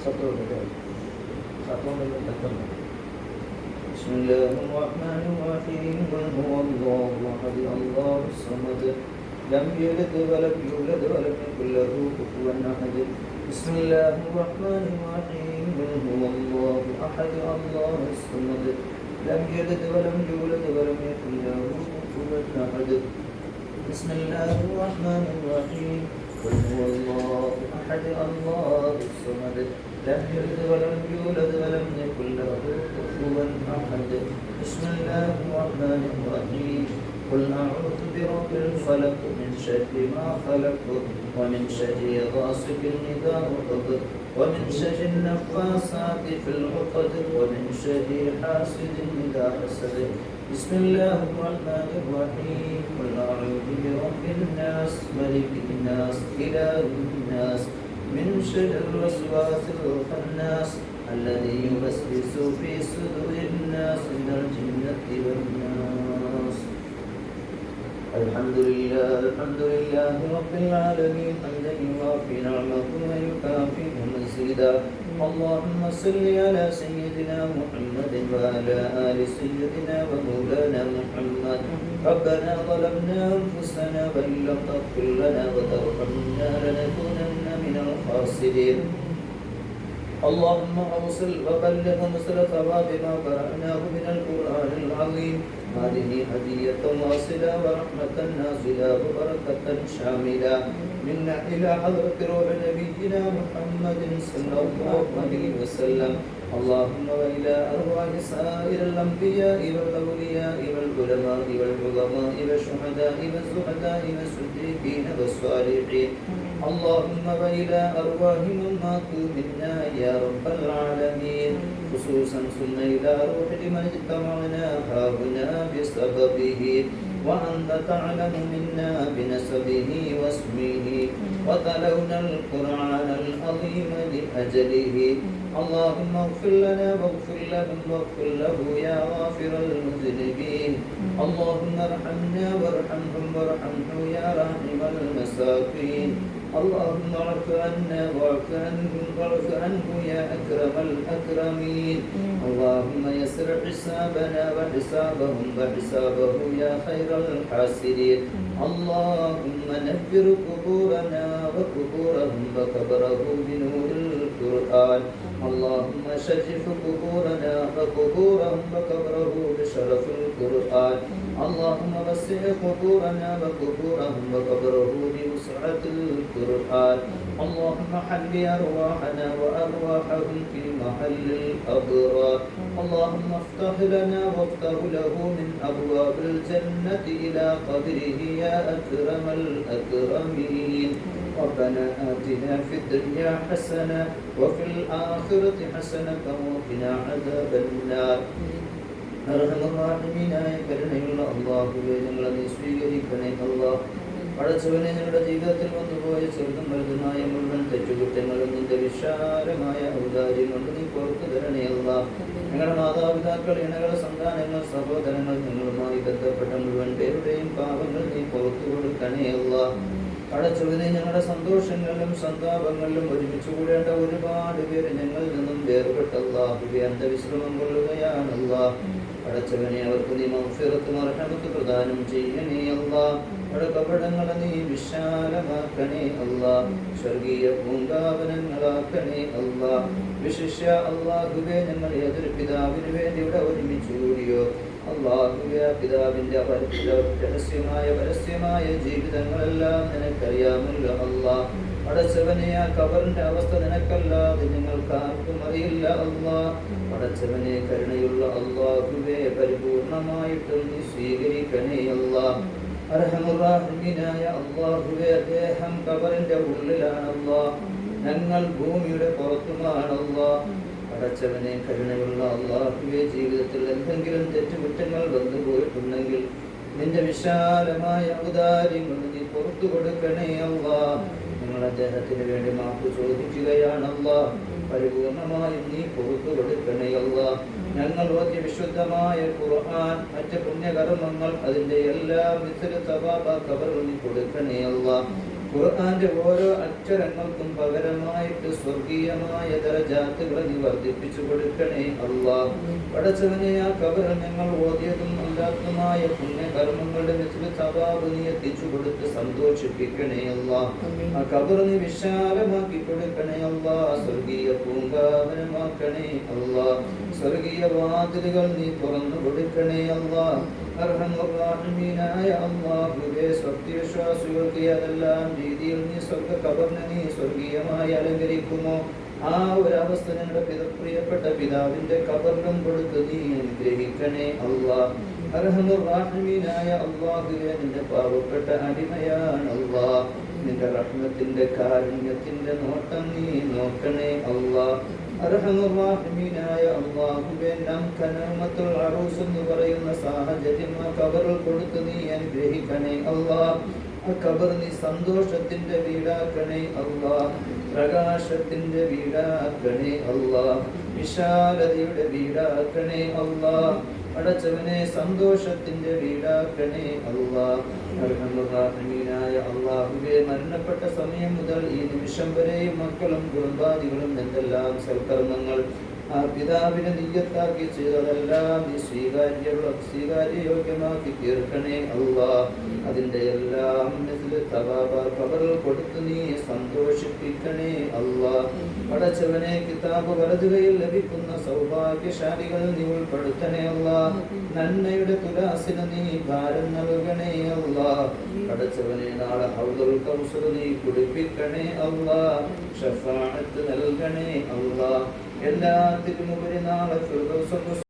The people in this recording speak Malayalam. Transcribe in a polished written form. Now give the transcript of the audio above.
بسم الله الرحمن الرحيم قل هو الله أحد الله الصمد لم يلد ولم يولد ولم يكن له كفوا أحد بسم الله الرحمن الرحيم قل هو الله أحد الله الصمد لم يلد ولم يولد ولم يكن له كفوا أحد بسم الله الرحمن الرحيم قل هو الله أحد الله الصمد لم يلد ولم يولد ولم يكن له كفوا أحد بسم الله الرحمن الرحيم قل أعوذ برب الفلق من شر ما خلق ومن شر غاسق إذا وقب ومن شر النفاثات في العقد ومن شر حاسد إذا حسد بسم الله الرحمن الرحيم قل أعوذ برب الناس ملك الناس إله الناس من شر الوسواس الخناس الذي يوسوس في صدور الناس من الجنة والناس الحمد لله رب العالمين حمدا يوافي نعمه ويكافئ مزيدا اللهم صل على سيدنا محمد وعلى آل سيدنا ومولانا محمد ربنا ظلمنا أنفسنا وإن لم تغفر لنا وترحمنا لنكونن من الخاسرين اللهم أوصل وبلغ مثل ثواب ما قرأناه من القرآن العظيم هذه هدية واصلة ورحمة نازلة وبركة شاملة منا إلى حضرة روح نبينا محمد صلى الله عليه وسلم اللهم وإلى أرواح سائر الأنبياء والأولياء والعلماء والعظماء والشهداء والزهداء والصديقين والصالحين اللهم وإلى أرواح من ماتوا منا يا رب العالمين خصوصا ثم إلى روح لمن اجتمعنا هاهنا بسببه وأنت تعلم منا بنسبه واسمه وتلونا القرآن العظيم لأجله اللهم اغفر لنا واغفر لهم واغفر له يا غافر المذنبين اللهم ارحمنا وارحمهم وارحمه يا راحم المساكين اللهم اعف عنا واعف عنهم واعف عنه يا أكرم الأكرمين اللهم يسر حسابنا وحسابهم وحسابه يا خير الحاسدين اللهم نبر قبورنا وقبورهم وقبره بنور القرآن اللهم شرف قبورنا وقبورهم وقبره بشرف القرآن اللهم وسع قبورنا وقبورهم وقبره بوسعة القرآن اللهم حل أرواحنا وأرواحهم في محل الأبرار اللهم افتح لنا وافتح له من أبواب الجنة إلى قدره يا أكرم الأكرمين ربنا آتنا في الدنيا حسنة وفي الآخرة حسنة وقنا عذاب النار അർഹമറാഹിമീനായ കരുണയുള്ള അല്ലാഹുവേ, ഞങ്ങളെ നീ സ്വീകരിക്കണേ അല്ലാഹ്. പടച്ചവനെ, ഞങ്ങളുടെ ജീവിതത്തിൽ വന്നുപോയ ചെറുതും വലുതുമായ മുഴുവൻ തെറ്റുകുറ്റങ്ങളും നിന്റെ വിശാലമായ ഔദാര്യം കൊണ്ട് നീ പുറത്തു തരണേ അല്ലാഹ്. ഞങ്ങളുടെ മാതാപിതാക്കൾ, ഇണകൾ, സന്താനങ്ങൾ, സഹോദരങ്ങൾ, ഞങ്ങളുമായി ബന്ധപ്പെട്ട മുഴുവൻ പേരുടെയും പാപങ്ങൾ നീ പുറത്തു കൊടുക്കണേ അല്ലാഹ്. പടച്ചവനെ, ഞങ്ങളുടെ സന്തോഷങ്ങളിലും സന്താപങ്ങളിലും ഒരുമിച്ച് കൂടേണ്ട ഒരുപാട് പേര് ഞങ്ങളിൽ നിന്നും വേർപെട്ട അല്ലാഹുവേ അന്തവിശ്രമം കൊള്ളുകയാണല്ലാഹ്. പടച്ചവനെ, അവർക്ക് നീ മഗ്ഫിറത്തും റഹ്മത്തും പ്രദാനം ചെയ്യണേ അല്ലാഹ്. അവരുടെ കബറിടങ്ങളെ നീ വിശാലമാക്കണേ അല്ലാഹ്. സ്വർഗീയ പൂങ്കാവനങ്ങളാക്കണേ അല്ലാഹ്. വിശിഷ്യ അല്ലാഹുവേ, ഞങ്ങൾ ഏതൊരു പിതാവിന് വേണ്ടി ഇവിടെ ഒരുമിച്ച് കൂടിയോ അല്ലാഹുവേ, പിതാവിന്റെ രഹസ്യമായ പരസ്യമായ ജീവിതങ്ങളെല്ലാം നിനക്കറിയാമല്ലോ അല്ലാഹ്. പടച്ചവനെ, ആ കബറിന്റെ അവസ്ഥ നിനക്കല്ലാതെ ഞങ്ങൾക്ക് ആർക്കും അറിയില്ല അല്ലാഹ്. പടച്ചവനെ, കരുണയുള്ള അല്ലാഹുവേ, പരിപൂർണമായിട്ടും നീ സ്വീകരിക്കണേ അല്ലാഹ്. അർഹമുറാഹിമീനായ അല്ലാഹുവേ, അദ്ദേഹം കബറിന്റെ ഉള്ളിലാണ് അല്ലാഹ്, ഞങ്ങൾ ഭൂമിയുടെ പുറത്തുമാണ് അല്ലാഹ്. പടച്ചവനെ, കരുണയുള്ള അല്ലാഹുവേ, ജീവിതത്തിൽ എന്തെങ്കിലും തെറ്റുകുറ്റങ്ങൾ വന്നുപോയിട്ടുണ്ടെങ്കിൽ നിന്റെ വിശാലമായ ഔദാര്യം കൊണ്ട് നീ പുറത്തു കൊടുക്കണേ അല്ലാഹ്. ഞങ്ങൾ അദ്ദേഹത്തിന് വേണ്ടി മാപ്പ് ചോദിക്കുകയാണ് അല്ലാഹ്. പരിപൂർണമായും നീ പുറത്തു കൊടുക്കണേ അല്ലാഹ്. ഞങ്ങൾ ഓതിയ വിശുദ്ധമായ ഖുർആൻ, മറ്റ് പുണ്യകർമ്മങ്ങൾ, അതിന്റെ എല്ലാം വിത്തര സവാബ കബറിൽ നീ കൊടുക്കണേ അല്ലാഹ്. ഖുർആന്റെ ഓരോ അക്ഷരങ്ങൾക്കും പകരമായിട്ട് സ്വർഗീയമായ ദറജാത്തുകൾ നീ വർദ്ധിപ്പിച്ചു കൊടുക്കണേ അല്ലാഹ്. പടച്ചവനെ, ആ ഖബറിൽ ഞങ്ങൾ ഓതിയതും അല്ലാത്തതുമായ പുണ്യകർമ്മങ്ങളുടെ സവാബ് നീ എത്തിച്ചു കൊടുത്ത് സന്തോഷിപ്പിക്കണേ അല്ലാഹ്. ആ ഖബർ നീ വിശാലമാക്കി കൊടുക്കണേ അല്ലാഹ്. സ്വർഗീയ പൂങ്കാവനമാക്കണേ അല്ലാഹ്. സ്വർഗീയ വാതിലുകൾ നീ തുറന്നു കൊടുക്കണേ അല്ലാഹ്. അർഹമുർറാഹിമീനായ അല്ലാഹുവേ, സത്യവിശ്വാസികൾക്ക് ഏതെല്ലാം രീതിയിൽ നീ ഖബറിനെ നീ സ്വർഗീയമായി അലങ്കരിക്കുമോ ആ ഒരവസ്ഥ ഞങ്ങളുടെ പ്രിയപ്പെട്ട പിതാവിന്റെ ഖബറിലും കൊടുത്ത് നീ അനുഗ്രഹിക്കണേ അല്ലാഹ്. അർഹമുർറാഹിമീനായ അല്ലാഹുവേ, നിന്റെ പാവപ്പെട്ട അടിമയാണ് അല്ലാഹ്. നിന്റെ റഹ്മത്തിന്റെ കാരുണ്യത്തിന്റെ നോട്ടം നീ നോക്കണേ അല്ലാഹ്. അർഹമുർറാഹിമീനായ അല്ലാഹുവേ, നംകനമത്തുൽ അറൂസ് എന്ന് പറയുന്ന സാഹചര്യം ആ ഖബറിൽ കൊടുത്ത് നീ അനുഗ്രഹിക്കണേ അല്ലാഹ്. ആ ഖബർ നീ സന്തോഷത്തിന്റെ വീടാക്കണേ അല്ലാഹ്. പ്രകാശത്തിന്റെ വീടാക്കണേ അല്ലാഹ്. വിശാലതയുടെ വീടാക്കണേ അല്ലാഹ്. പടച്ചവനെ, സന്തോഷത്തിന്റെ വീടാക്കണേ അല്ലാഹ്. അർഹമുർറാഹിമീനായ അല്ലാഹുവേ, മരണപ്പെട്ട സമയം മുതൽ ഈ നിമിഷം വരെയും മക്കളും കുടുംബാദികളും എന്തെല്ലാം സൽക്കർമ്മങ്ങൾ ആ പിതാവിനെ നിയ്യത്താക്കി ചെയ്തതെല്ലാം നീ സ്വീകാര്യോഗ്യമാക്കി തീർക്കണേ അല്ലാഹ്. അതിന്റെ എല്ലാം ഖബറിൽ കൊടുത്ത് നീ സന്തോഷിപ്പിക്കണേ അല്ലാഹ്. പടച്ചവനെ, കിതാബ് വലതുകയിൽ ലഭിക്കുന്ന സൗഭാഗ്യശാലികൾ നീ ഉൾപ്പെടുത്തണേ അല്ലാഹ്. നന്മയുടെ തുലാസിന് നീ ഭാരം നൽകണേ അല്ലാഹ്. പടച്ചവനെ, നാളെ ഹൗദുൽ കൗസർ നീ കുടിപ്പിക്കണേ അല്ലാഹ്. ശഫാഅത്ത് നൽകണേ അല്ലാഹ്. എല്ലാത്തിനും ഉപരി നാളെ ഫിർദൗസ്